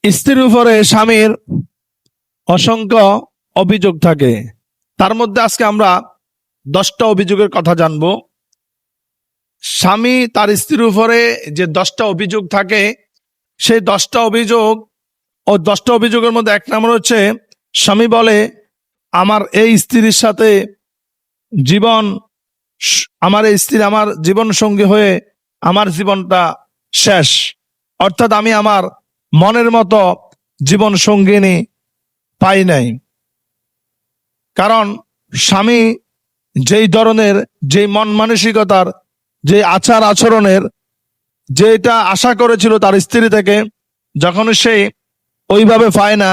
স্ত্রীর উপরে স্বামীর অসংখ্য অভিযোগ থাকে। তার মধ্যে আজকে আমরা 10টা অভিযোগের কথা জানবো। স্বামী তার স্ত্রীর উপরে যে 10টা অভিযোগ থাকে, সেই 10টা অভিযোগ ও 10টা অভিযোগের মধ্যে 1 নম্বর হচ্ছে, স্বামী বলে আমার এই স্ত্রীর সাথে জীবন, আমার এই স্ত্রী আমার জীবন সঙ্গী হয়ে আমার জীবনটা শেষ। অর্থাৎ আমি আমার মনের মতো জীবন সঙ্গিনী পাই নাই। কারণ স্বামী যেই ধরনের, যেই মন মানসিকতার, যে আচার আচরণের, যেটা আশা করেছিল তার স্ত্রী থেকে, যখন সে ওইভাবে পায় না,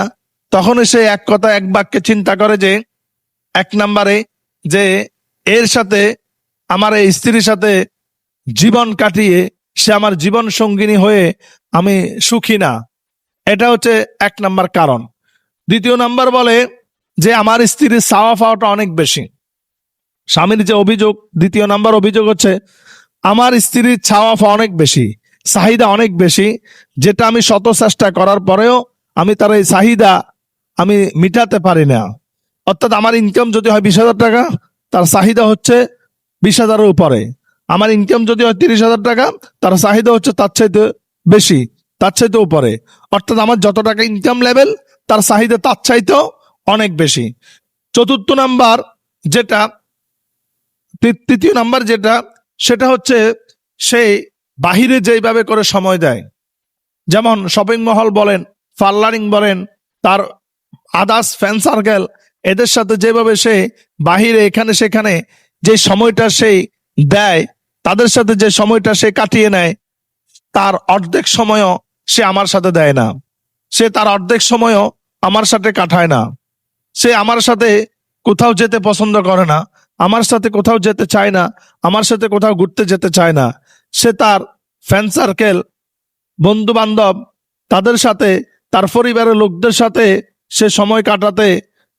তখন সে এক কথা এক বাক্যে চিন্তা করে যে 1 নম্বরে যে এর সাথে, আমার এই স্ত্রীর সাথে জীবন কাটিয়ে সে আমার জীবন সঙ্গিনী হয়ে আমি সুখী না। এটা হচ্ছে 1 নম্বর কারণ। 2 নম্বর বলে যে আমার স্ত্রীর চাওয়া পাওয়াটা অনেক বেশি। স্বামীর যে অভিযোগ, 2 নম্বর অভিযোগ হচ্ছে আমার স্ত্রীর চাওয়া পাওয়া অনেক বেশি, চাহিদা অনেক বেশি, যেটা আমি শত চেষ্টা করার পরেও আমি তার এই চাহিদা আমি মিটাতে পারি না। অর্থাৎ আমার ইনকাম যদি হয় 20,000 টাকা, তার চাহিদা হচ্ছে 20,000-এর উপরে। আমার ইনকাম যদি হয় 30,000 টাকা, তার চাহিদা হচ্ছে তার চাইতে বেশি, তার চাইতে উপরে। অর্থাৎ আমার যত টাকা ইনকাম লেভেল, তার চাহিদা তার চাইতেও অনেক বেশি। 4 নাম্বার যেটা, 3 নাম্বার যেটা, সেটা হচ্ছে সে বাহিরে যেইভাবে করে সময় দেয়, যেমন শপিং মহল বলেন, পার্লারিং বলেন, তার আদার্স ফ্যান সার্কেল, এদের সাথে যেভাবে সে বাহিরে এখানে সেখানে যে সময়টা সে দেয়, তাদের সাথে যে সময়টা সে কাটিয়ে নেয়, তার অর্ধেক সময়ও সে আমার সাথে দেয় না। সে তার অর্ধেক সময়ও আমার সাথে কাটায় না। সে আমার সাথে কোথাও যেতে পছন্দ করে না, আমার সাথে কোথাও যেতে চায় না, আমার সাথে কোথাও ঘুরতে যেতে চায় না। সে তার ফ্যান সার্কেল, বন্ধু বান্ধব, তাদের সাথে, তার পরিবারের লোকদের সাথে সে সময় কাটাতে,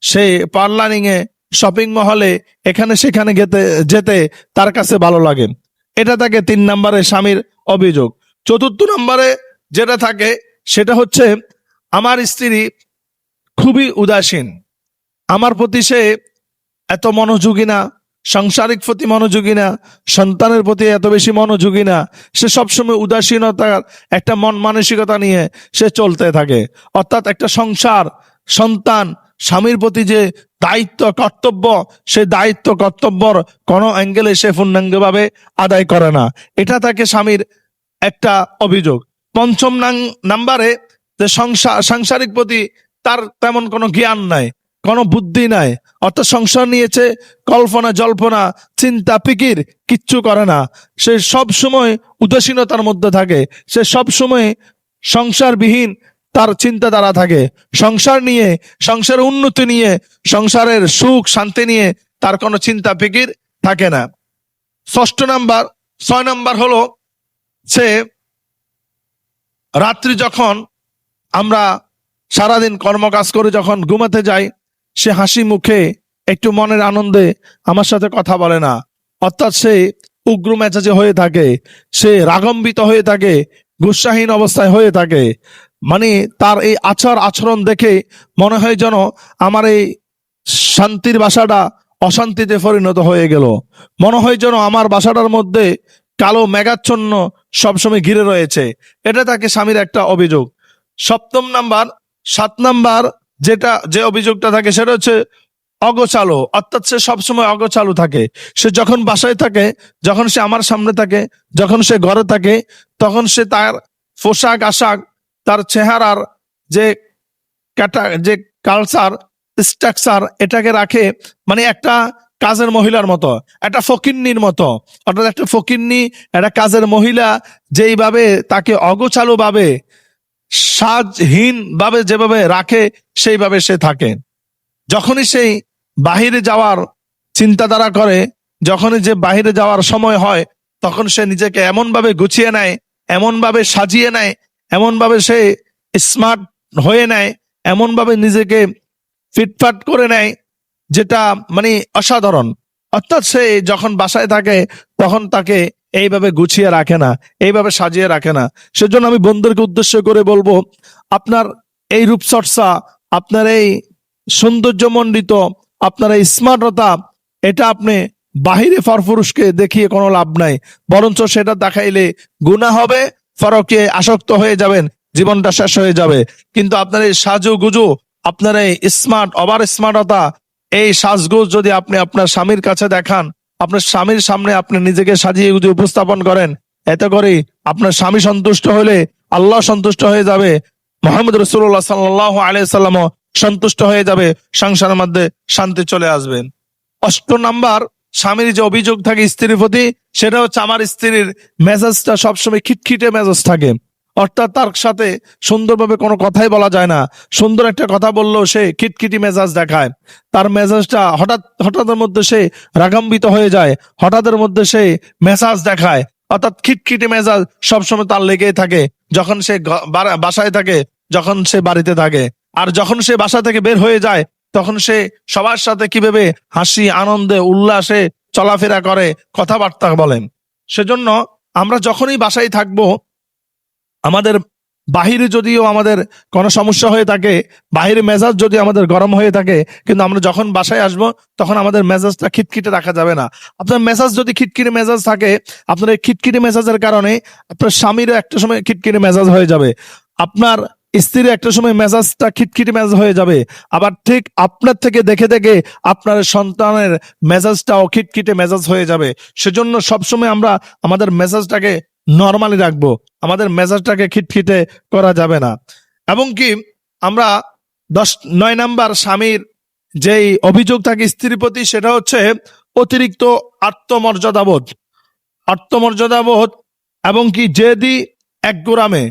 সে পার্লারিং এ, শপিং মহলে, এখানে সেখানে যেতে তার কাছে ভালো লাগে। এটা থাকে 3 নম্বরে স্বামীর অভিযোগ। 4 নম্বরে যেটা থাকে সেটা হচ্ছে আমার স্ত্রী খুবই উদাসীন। আমার প্রতি সে এত মনোযোগী না, সাংসারিক প্রতি মনোযোগী না, সন্তানের প্রতি এত বেশি মনোযোগী না। সে সবসময় উদাসীনতার একটা মন মানসিকতা নিয়ে সে চলতে থাকে। অর্থাৎ একটা সংসার, সন্তান, স্বামীর প্রতি যে দায়িত্ব কর্তব্য, সে দায়িত্ব কর্তব্যর কোনো অ্যাঙ্গেলে সে পূর্ণাঙ্গভাবে আদায় করে না। এটা থাকে স্বামীর একটা অভিযোগ। 5 নাম্বারে যে সাংসারিক প্রতি তার তেমন কোনো জ্ঞান নাই, কোনো বুদ্ধি নাই। অর্থাৎ সংসার নিয়েছে কল্পনা জল্পনা, চিন্তা ফিকির কিচ্ছু করে না। সে সব সময় উদাসীনতার মধ্যে থাকে। সে সব সময় সংসারবিহীন তার চিন্তাধারা থাকে। সংসার নিয়ে, সংসারের উন্নতি নিয়ে, সংসারের সুখ শান্তি নিয়ে তার কোনো চিন্তা ফিকির থাকে না। 6 নাম্বার হলো সে রাত্রি যখন আমরা সারাদিন কর্মকাজ করে যখন ঘুমাতে যাই, সে হাসি মুখে একটু মনের আনন্দে আমার সাথে কথা বলে না। অর্থাৎ সে উগ্র মেজাজে হয়ে থাকে, সে রাগম্বিত হয়ে থাকে, গুসাহীন অবস্থায় হয়ে থাকে। মানে তার এই আচার আচরণ দেখে মনে হয় যেন আমার এই শান্তির বাসাটা অশান্তিতে পরিণত হয়ে গেল। মনে হয় যেন আমার বাসাটার মধ্যে কালো মেঘাচ্ছন্ন সবসময় ঘিরে রয়েছে। এটা তাকে স্বামীর একটা অভিযোগ। 7 নাম্বার যেটা, যে অভিযোগটা থাকে সেটা হচ্ছে অগোছালো। অর্থাৎ সে সবসময় অগোছালো থাকে। সে যখন বাসায় থাকে, যখন সে আমার সামনে থাকে, যখন সে ঘরে থাকে, তখন সে তার পোশাক আশাক, তার চেহারার যে যে কালচার স্ট্রাকচার, এটাকে রাখে মানে একটা কাজের মহিলার মতো, একটা ফকিন্নির মতো। অর্থাৎ একটা ফকিন্নি, একটা কাজের মহিলা যেইভাবে তাকে অগোছালো ভাবে, সাজহীন ভাবে যেভাবে রাখে, সেইভাবে সে থাকে। যখনই সেই বাহিরে যাওয়ার চিন্তাধারা করে, যখনই যে বাহিরে যাওয়ার সময় হয়, তখন সে নিজেকে এমন ভাবে গুছিয়ে নেয়, এমন ভাবে সাজিয়ে নেয়, এমন ভাবে সে স্মার্ট হয়ে নেয়, এমন ভাবে নিজেকে ফিটফাট করে নেয়, যেটা মানে অসাধারণ। অর্থাৎ সে যখন বাসায় থাকে তখন তাকে এইভাবে গুছিয়ে রাখে না, এইভাবে সাজিয়ে রাখে না। সেজন্য আমি বন্ধুদেরকে উদ্দেশ্য করে বলবো, আপনার এই রূপচর্চা, আপনার এই সৌন্দর্যমণ্ডিত, আপনার এই স্মার্টতা, এটা আপনি বাহিরে ফরফুরুষকে দেখিয়ে কোনো লাভ নাই, বরঞ্চ সেটা দেখাইলে গুনাহ হবে, ফরকে আসক্ত হয়ে যাবেন, জীবনটা শেষ হয়ে যাবে। কিন্তু আপনার এই সাজু গুজু, আপনার এই স্মার্ট ওভার স্মার্টতা, এই সাজগোজ যদি আপনি আপনার স্বামীর কাছে দেখান, আপনার স্বামীর সামনে আপনি নিজেকে সাজিয়ে গুজিয়ে উপস্থাপন করেন, এতে করে আপনার স্বামী সন্তুষ্ট হলে আল্লাহ সন্তুষ্ট হয়ে যাবে, মুহাম্মদ রাসূলুল্লাহ সাল্লাল্লাহু আলাইহি সাল্লামও সন্তুষ্ট হয়ে যাবে, সংসারের মধ্যে শান্তি চলে আসবে। 8 নাম্বার, স্বামীর যে অভিযোগ থাকে স্ত্রীর প্রতি, সেটা হচ্ছে আমার স্ত্রীর মেজাজটা সবসময় খিটখিটে মেজাজ থাকে। অর্থাৎ তার সাথে সুন্দরভাবে কোনো কথাই বলা যায় না, সুন্দর একটা কথা বললেও সে খিটখিটি মেজাজ দেখায়। তার মেজাজটা হঠাৎের মধ্যে সে রাগান্বিত হয়ে যায়, হঠাৎের মধ্যে সে মেজাজ দেখায়, অর্থাৎ খিটখিটি মেজাজ সবসময় তার লেগেই থাকে, যখন সে বাসায় থাকে, যখন সে বাড়িতে থাকে। আর যখন সে বাসা থেকে বের হয়ে যায়, তখন সে সবার সাথে কিভাবে হাসি আনন্দে উল্লাসে চলাফেরা করে, কথাবার্তা বলেন। সেজন্য আমরা যখনই বাসায় থাকবো, আমাদের বাহিরে যদিও আমাদের কোনো সমস্যা হয়ে থাকে, বাহিরে মেজাজ যদি আমাদের গরম হয়ে থাকে, কিন্তু আমরা যখন বাসায় আসবো তখন আমাদের মেজাজটা খিটখিটে রাখা যাবে না। আপনার মেজাজ যদি খিটখিটে মেজাজ থাকে, আপনার এই খিটখিটে মেজাজের কারণে আপনার স্বামীরও একটা সময় খিটখিটে মেজাজ হয়ে যাবে, আপনার স্ত্রীর একটা সময় মেজাজটা খিটখিটে মেজাজ হয়ে যাবে, আবার ঠিক আপনার থেকে দেখে দেখে আপনার সন্তানের মেজাজটাও খিটখিটে মেজাজ হয়ে যাবে। সেজন্য সবসময় আমরা আমাদের মেজাজটাকে নরমালি রাখবো, আমাদের মেজাজটাকে খিটখিটে করা যাবে না। এবং কি আমরা 9 নাম্বার স্বামীর যেই অভিযোগ থাকে স্ত্রীর প্রতি, সেটা হচ্ছে অতিরিক্ত আত্মমর্যাদাবোধ। আত্মমর্যাদাবোধ এবং কি জেদি একগুরামে।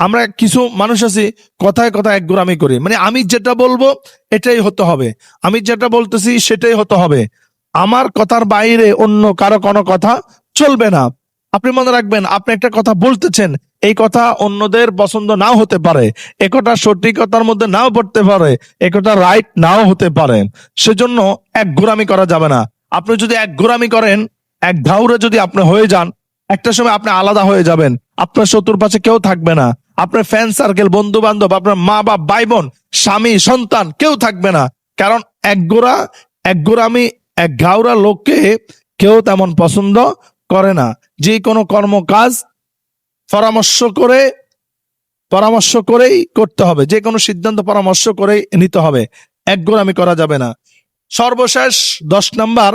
আমরা কিছু মানুষ আছি কথায় কথায় একগুরামি করি, মানে আমি যেটা বলবো এটাই হতে হবে, আমি যেটা বলতেছি সেটাই হতে হবে, আমার কথার বাইরে অন্য কারো কোনো কথা চলবে না। আপনি মনে রাখবেন, আপনি একটা কথা বলতেছেন, এই কথা অন্যদের পছন্দ নাও হতে পারে, এ কথা সঠিকতার মধ্যে নাও পড়তে পারে, এ কথা রাইট নাও হতে পারে। সেজন্য একগুরামি করা যাবে না। আপনি যদি একগুরামি করেন, এক ধাউরে যদি আপনি হয়ে যান, একটা সময় আপনি আলাদা হয়ে যাবেন, আপনার শত্রুর পাশে কেউ থাকবে না, আপনার ফ্রেন্ড সার্কেল, বন্ধু বান্ধব, আপনার মা বাপ, ভাই বোন, স্বামী, সন্তান কেউ থাকবে না। কারণ একগুরামি, এক ঘাউরা লোককে কেউ তেমন পছন্দ করে না। যে কোনো কর্ম কাজ পরামর্শ করেই করতে হবে, যে কোনো সিদ্ধান্ত পরামর্শ করেই নিতে হবে, একগুরামি করা যাবে না। সর্বশেষ 10 নাম্বার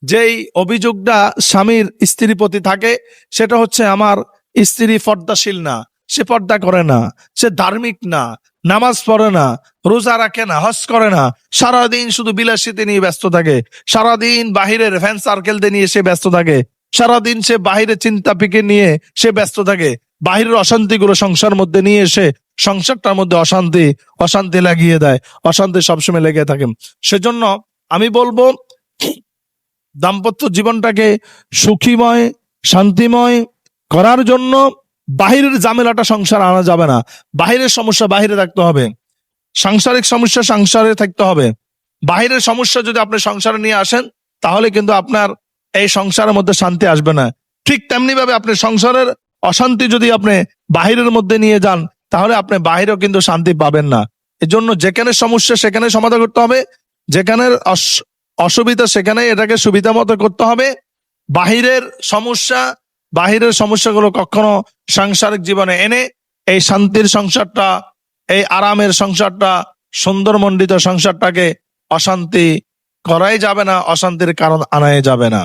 যেই অভিযোগটা স্বামীর স্ত্রীর প্রতি থাকে, সেটা হচ্ছে আমার স্ত্রী পর্দাশীল না, সে পর্দা করে না, সে ধার্মিক না, নামাজ পড়ে না, রোজা রাখে না, হজ করে না, সারাদিন শুধু বিলাসিতা নিয়ে ব্যস্ত থাকে, সারাদিন বাহিরের ফ্রেন্ড সার্কেল নিয়ে সে ব্যস্ত থাকে, সারাদিন সে বাহিরের চিন্তা ফিকির নিয়ে সে ব্যস্ত থাকে, বাহিরের অশান্তিগুলো সংসার মধ্যে নিয়ে এসে সংসারটার মধ্যে অশান্তি লাগিয়ে দেয়, অশান্তি সবসময় লেগে থাকে। সেজন্য আমি বলবো, দাম্পত্য জীবনটাকে সুখীময়, শান্তিময় করার জন্য বাহিরের ঝামেলাটা সংসার আনা যাবে না, বাহিরের সমস্যা বাহিরে থাকতে হবে, সাংসারিক সমস্যা সংসারে থাকতে হবে। বাহিরের সমস্যা যদি আপনি সংসারে নিয়ে আসেন, তাহলে কিন্তু আপনার এই সংসারের মধ্যে শান্তি আসবে না। ঠিক তেমনি ভাবে আপনি সংসারের অশান্তি যদি আপনি বাহিরের মধ্যে নিয়ে যান, তাহলে আপনি বাহিরেও কিন্তু শান্তি পাবেন না। এজন্য যেখানে সমস্যা সেখানে সমাধান করতে হবে, যেখানে অসুবিধা সেখানে এটাকে সুবিধা মতো করতে হবে। বাহিরের সমস্যাগুলো কখনো সাংসারিক জীবনে এনে এই শান্তির সংসারটা, এই আরামের সংসারটা, সুন্দরমণ্ডিত সংসারটাকে অশান্তি করাই যাবে না, অশান্তির কারণ আনাই যাবে না।